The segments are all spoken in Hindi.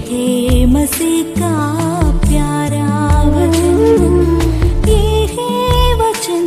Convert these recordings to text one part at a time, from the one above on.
है मसीह का प्यारा वचन, ये है वचन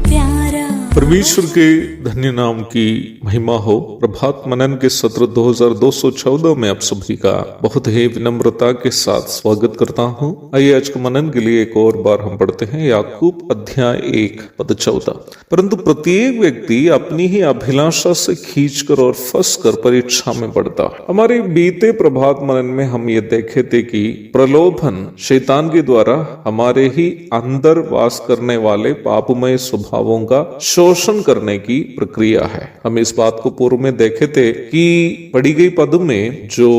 प्यारा। परमेश्वर के धन्य नाम की महिमा हो। प्रभात मनन के सत्र 2214 में आप सभी का बहुत ही विनम्रता के साथ स्वागत करता हूं। आइए आज के मनन के लिए एक और बार हम पढ़ते हैं याकूब अध्याय 1 पद 14। परंतु प्रत्येक व्यक्ति अपनी ही अभिलाषा से खींचकर और फंसकर परीक्षा में पड़ता है। हमारे बीते प्रभात मनन में हम ये देखे थे कि प्रलोभन शैतान के द्वारा हमारे ही अंदर वास करने वाले पापमय स्वभावों का शोषण करने की प्रक्रिया है। हम इस बात को पूर्व में देखे थे कि पढ़ी गई पद में जो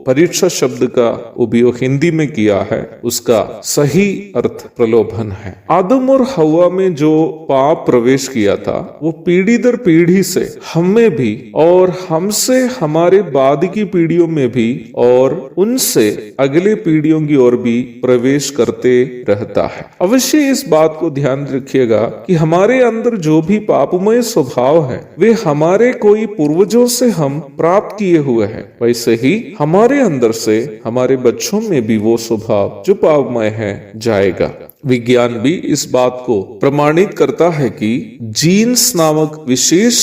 परीक्षा शब्द का उपयोग हिंदी में किया है उसका सही अर्थ प्रलोभन है। आदम और हवा में जो पाप प्रवेश किया था वो पीढ़ी दर पीढ़ी से हमें भी और हमसे हमारे बाद की पीढ़ियों में भी और उनसे अगले पीढ़ियों की ओर भी प्रवेश करते रहता है। अवश्य इस बात को ध्यान रखिएगा कि हमारे अंदर जो भी पापमय स्वभाव है वे हमारे कोई पूर्वजों से हम प्राप्त किए हुए हैं। वैसे ही हमारे अंदर से हमारे बच्चों में भी वो स्वभाव जो पापमय है जाएगा। विज्ञान भी इस बात को प्रमाणित करता है कि जीन्स नामक विशेष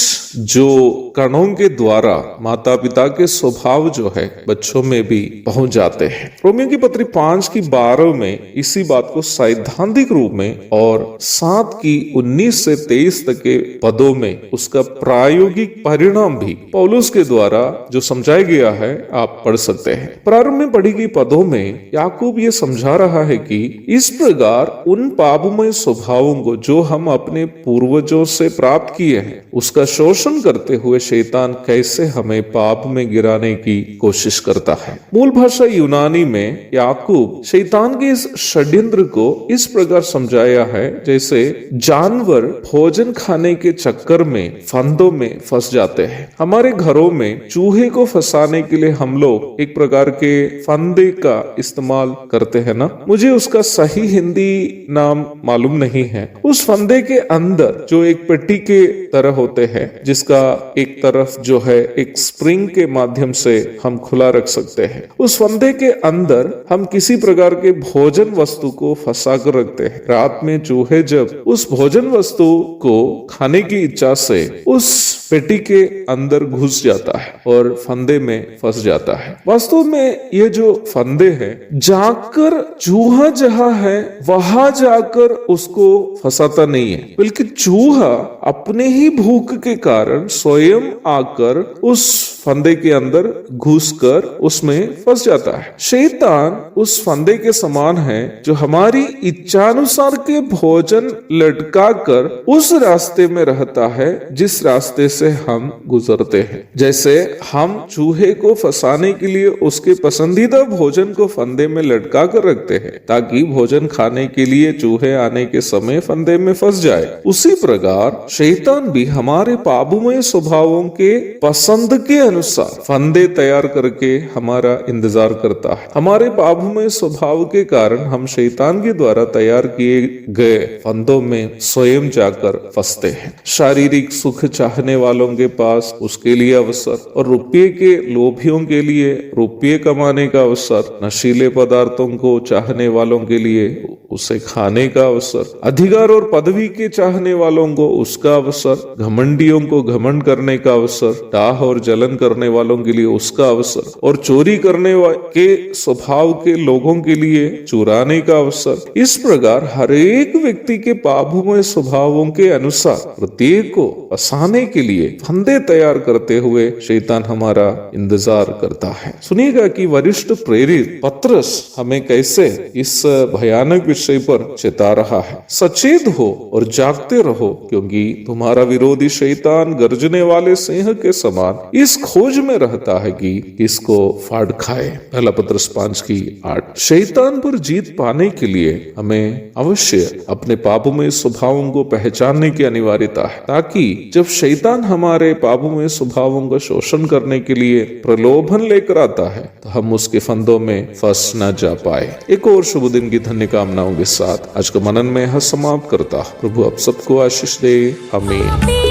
जो कणों के द्वारा माता पिता के स्वभाव जो है बच्चों में भी पहुंच जाते हैं। रोमियो की पत्री 5:12 में इसी बात को सैद्धांतिक रूप में और 7:19 से 23 तक के पदों में उसका प्रायोगिक परिणाम भी पौलुस के द्वारा जो समझाया गया है आप पढ़ सकते हैं। प्रारंभ में पढ़ी गई पदों में याकूब ये समझा रहा है कि इस प्रकार उन पापमय स्वभावों को जो हम अपने पूर्वजों से प्राप्त किए हैं उसका शोषण करते हुए शैतान कैसे हमें पाप में गिराने की कोशिश करता है। मूल भाषा यूनानी में याकूब शैतान के इस षड्यंत्र को इस प्रकार समझाया है जैसे जानवर भोजन खाने के चक्कर में फंदों में फंस जाते हैं। हमारे घरों में चूहे को फंसाने के लिए हम लोग एक प्रकार के फंदे का इस्तेमाल करते हैं ना। मुझे उसका सही हिंदी नाम मालूम नहीं है। उस फंदे के अंदर जो एक पेटी के तरह होते हैं जिसका एक तरफ जो है एक स्प्रिंग के माध्यम से हम खुला रख सकते हैं। उस फंदे के अंदर हम किसी प्रकार के भोजन वस्तु को फंसा कर रखते हैं। रात में चूहे जब उस भोजन वस्तु को खाने की इच्छा से उस पेटी के अंदर घुस जाता है और फंदे में फंस जाता है। वास्तव में ये जो फंदे हैं जाकर चूहा जहां है वहां जाकर उसको फंसाता नहीं है, बल्कि चूहा अपने ही भूख के कारण स्वयं आकर उस फंदे के अंदर घुसकर उसमें फंस जाता है। शैतान उस फंदे के समान है जो हमारी इच्छानुसार के भोजन लटका कर उस रास्ते में रहता है जिस रास्ते से हम गुजरते हैं। जैसे हम चूहे को फंसाने के लिए उसके पसंदीदा भोजन को फंदे में लटका कर रखते हैं ताकि भोजन खाने के लिए चूहे आने के समय फंदे में फंस जाए, उसी प्रकार शैतान भी हमारे पापमय स्वभावों के पसंद के अनुसार फंदे तैयार करके हमारा इंतजार करता है। हमारे पापमय स्वभाव के कारण हम शैतान के द्वारा तैयार किए गए फंदों में स्वयं जाकर फंसते हैं। शारीरिक सुख चाहने वालों के पास उसके लिए अवसर और रुपये के लोभियों के लिए रुपये कमाने का अवसर, नशीले पदार्थों को चाहने वालों के लिए उसे खाने का अवसर, अधिकार और पदवी के चाहने वालों को उसका अवसर, घमंडियों को घमंड करने का अवसर, डाह और जलन करने वालों के लिए उसका अवसर और चोरी करने के स्वभाव के लोगों के लिए चुराने का अवसर। इस प्रकार हर एक व्यक्ति के पापमय स्वभावों के अनुसार प्रत्येक को फंसाने के लिए फंदे तैयार करते हुए शैतान हमारा इंतजार करता है। सुनिएगा कि वरिष्ठ प्रेरित पत्रस हमें कैसे इस भयानक विषय पर चेता रहा है। सचेत हो और जागते रहो क्योंकि तुम्हारा विरोधी शैतान गर्जने वाले सिंह के समान इस खोज में रहता है कि किसको फाड़ खाए। पहला पत्रस 5:8। शैतान पर जीत पाने के लिए हमें अवश्य अपने पापों स्वभावों को पहचानने की अनिवार्यता है ताकि जब शैतान हमारे पापों स्वभावों का शोषण करने के लिए प्रलोभन लेकर आता है तो हम उसके फंदों में फंस न जा पाए। एक और शुभ दिन की धन्य कामनाओं के साथ आज का मनन में यह समाप्त करता। प्रभु आप सबको आशीष दे। आमीन।